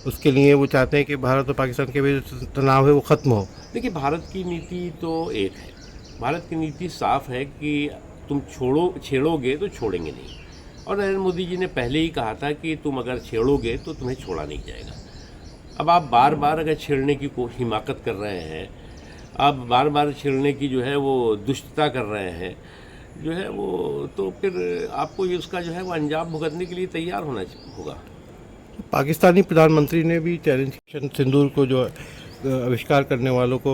उसके लिए वो चाहते हैं कि भारत और पाकिस्तान के बीच जो तनाव है वो ख़त्म हो। देखिए, भारत की नीति तो एक है। भारत की नीति साफ है कि तुम छेड़ोगे तो छोड़ेंगे नहीं। और नरेंद्र मोदी जी ने पहले ही कहा था कि तुम अगर छेड़ोगे तो तुम्हें छोड़ा नहीं जाएगा। अब आप बार बार अगर छेड़ने की हिमाकत कर रहे हैं, आप बार बार छेड़ने की जो है वो दुष्टता कर रहे हैं, जो है वो, तो फिर आपको ये उसका जो है वो अंजाम भुगतने के लिए तैयार होना होगा। पाकिस्तानी प्रधानमंत्री ने भी चैलेंज किया सिंदूर को, जो आविष्कार करने वालों को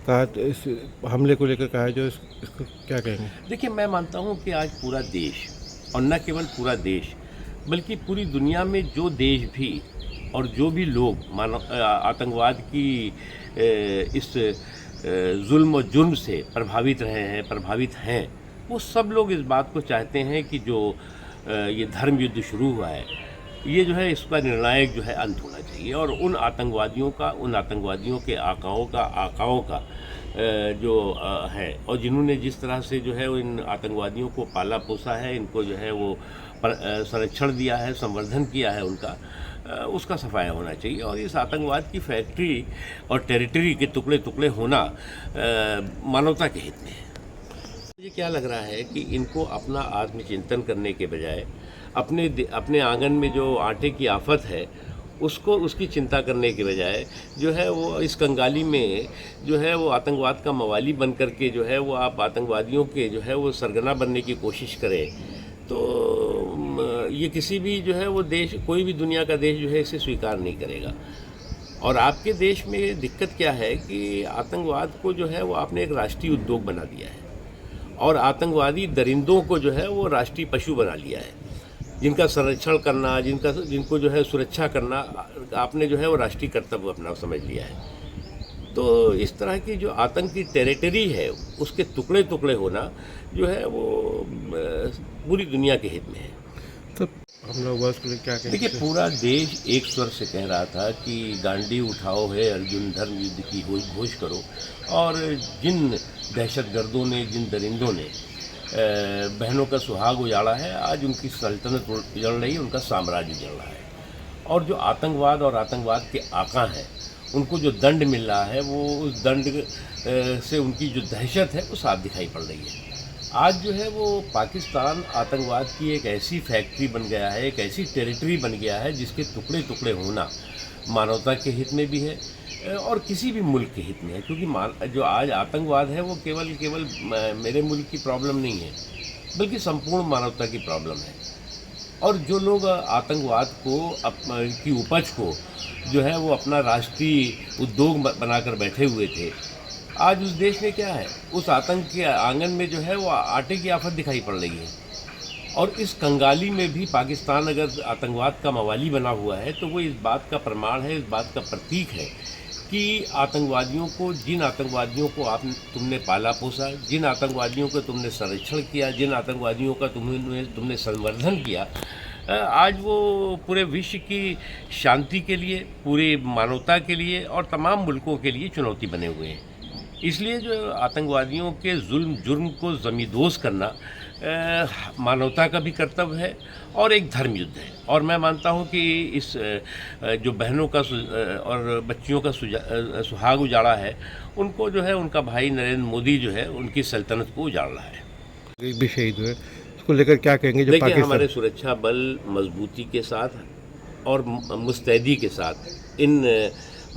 कहा, तो इस हमले को लेकर कहा है, जो इसको क्या कहेंगे? देखिए, मैं मानता हूँ कि आज पूरा देश, और न केवल पूरा देश बल्कि पूरी दुनिया में जो देश भी और जो भी लोग आतंकवाद की इस जुल्म और जुर्म से प्रभावित हैं, वो सब लोग इस बात को चाहते हैं कि जो ये धर्म युद्ध शुरू हुआ है, ये जो है इसका निर्णायक जो है अंत होना चाहिए। और उन आतंकवादियों के आकाओं का जो है, और जिन्होंने जिस तरह से जो है इन आतंकवादियों को पाला पोसा है, इनको जो है वो संरक्षण दिया है, संवर्धन किया है उनका, उसका सफाया होना चाहिए। और इस आतंकवाद की फैक्ट्री और टेरिटरी के टुकड़े टुकड़े होना मानवता के हित में है। मुझे क्या लग रहा है कि इनको अपना आत्मचिंतन करने के बजाय अपने आंगन में जो आटे की आफत है उसकी चिंता करने के बजाय जो है वो इस कंगाली में जो है वो आतंकवाद का मवाली बन करके जो है वो आप आतंकवादियों के जो है वो सरगना बनने की कोशिश करें, तो ये किसी भी जो है वो देश, कोई भी दुनिया का देश जो है इसे स्वीकार नहीं करेगा। और आपके देश में दिक्कत क्या है कि आतंकवाद को जो है वो आपने एक राष्ट्रीय उद्योग बना दिया है, और आतंकवादी दरिंदों को जो है वो राष्ट्रीय पशु बना लिया है, जिनका संरक्षण करना, जिनको जो है सुरक्षा करना आपने जो है वो राष्ट्रीय कर्तव्य अपना समझ लिया है। तो इस तरह की जो आतंक की टेरिटरी है उसके टुकड़े टुकड़े होना जो है वो पूरी दुनिया के हित में है। तो हम लोग बस को क्या कहेंगे? देखिए, पूरा देश एक स्वर से कह रहा था कि गांडी उठाओ है अर्जुन, धर्म युद्ध की घोष करो। और जिन दहशतगर्दों ने, जिन दरिंदों ने बहनों का सुहाग उजाड़ा है, आज उनकी सल्तनत उजड़ रही है, उनका साम्राज्य उजड़ रहा है। और जो आतंकवाद और आतंकवाद के आका हैं, उनको जो दंड मिल रहा है, वो उस दंड से उनकी जो दहशत है वो साफ दिखाई पड़ रही है। आज जो है वो पाकिस्तान आतंकवाद की एक ऐसी फैक्ट्री बन गया है, एक ऐसी टेरिटरी बन गया है जिसके टुकड़े टुकड़े होना मानवता के हित में भी है और किसी भी मुल्क के हित में है। क्योंकि जो आज आतंकवाद है वो केवल मेरे मुल्क की प्रॉब्लम नहीं है, बल्कि संपूर्ण मानवता की प्रॉब्लम है। और जो लोग आतंकवाद को की उपज को जो है वो अपना राष्ट्रीय उद्योग बनाकर बैठे हुए थे, आज उस देश में क्या है, उस आतंक के आंगन में जो है वो आटे की आफत दिखाई पड़ रही है। और इस कंगाली में भी पाकिस्तान अगर आतंकवाद का मवाली बना हुआ है, तो वो इस बात का प्रमाण है, इस बात का प्रतीक है कि जिन आतंकवादियों को तुमने पाला पोसा, जिन आतंकवादियों को तुमने संरक्षण किया, जिन आतंकवादियों का तुमने संवर्धन किया, आज वो पूरे विश्व की शांति के लिए, पूरी मानवता के लिए और तमाम मुल्कों के लिए चुनौती बने हुए हैं। इसलिए जो आतंकवादियों के जुल्म जुर्म को ज़मींदोज़ करना मानवता का भी कर्तव्य है और एक धर्म युद्ध है। और मैं मानता हूँ कि इस जो बहनों का और बच्चियों का सुहाग उजाड़ा है, उनको जो है उनका भाई नरेंद्र मोदी जो है उनकी सल्तनत को उजाड़ रहा है। एक भी शहीद हुए, उसको लेकर क्या कहेंगे? जो देखिए, पाकिस्तान, हमारे सुरक्षा बल मजबूती के साथ और मुस्तैदी के साथ इन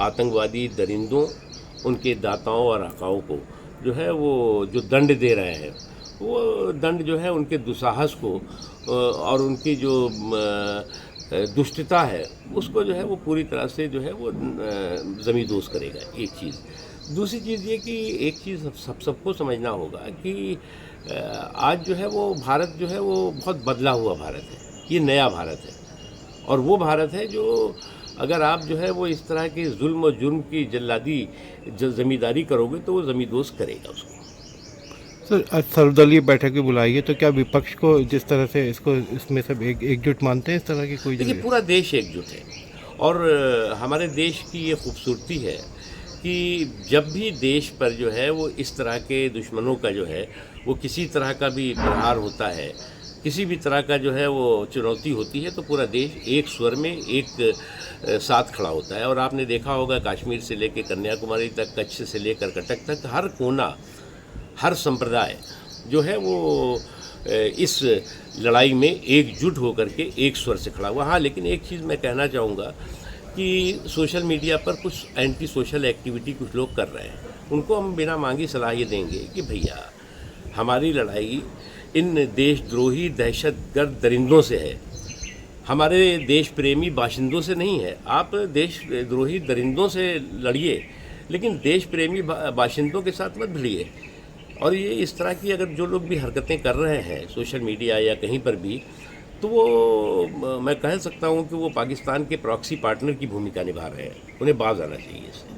आतंकवादी दरिंदों, उनके दाताओं और आकाओं को जो है वो जो दंड दे रहे हैं, वो दंड जो है उनके दुस्साहस को और उनकी जो दुष्टता है उसको जो है वो पूरी तरह से जो है वो ज़मींदोज़ करेगा। एक चीज़। दूसरी चीज़ ये कि एक चीज़ सबको समझना होगा कि आज जो है वो भारत जो है वो बहुत बदला हुआ भारत है, ये नया भारत है। और वो भारत है जो अगर आप जो है वो इस तरह के जुल्म और जुर्म की जल्लादी ज़मींदारी करोगे तो वो ज़मींदोज़ करेगा उसको। सर, आज सर्वदलीय बैठक भी बुलाई है, तो क्या विपक्ष को जिस तरह से इसमें सब एकजुट मानते हैं? इस तरह की कोई देखिए, पूरा देश एकजुट है। और हमारे देश की ये खूबसूरती है कि जब भी देश पर जो है वो इस तरह के दुश्मनों का जो है वो किसी तरह का भी प्रहार होता है, किसी भी तरह का जो है वो चुनौती होती है तो पूरा देश एक स्वर में एक साथ खड़ा होता है। और आपने देखा होगा कश्मीर से लेकर कन्याकुमारी तक, कच्छ से लेकर कटक तक, हर कोना, हर संप्रदाय जो है वो इस लड़ाई में एकजुट होकर के एक स्वर से खड़ा हुआ। हाँ, लेकिन एक चीज़ मैं कहना चाहूँगा कि सोशल मीडिया पर कुछ एंटी सोशल एक्टिविटी कुछ लोग कर रहे हैं, उनको हम बिना मांगी सलाह ये देंगे कि भैया हमारी लड़ाई इन देशद्रोही दहशतगर्द दरिंदों से है, हमारे देश प्रेमी बाशिंदों से नहीं है। आप देशद्रोही दरिंदों से लड़िए, लेकिन देश प्रेमी बाशिंदों के साथ मत भिड़िए। और ये इस तरह की अगर जो लोग भी हरकतें कर रहे हैं सोशल मीडिया या कहीं पर भी, तो वो मैं कह सकता हूँ कि वो पाकिस्तान के प्रॉक्सी पार्टनर की भूमिका निभा रहे हैं, उन्हें बाज आना चाहिए इससे।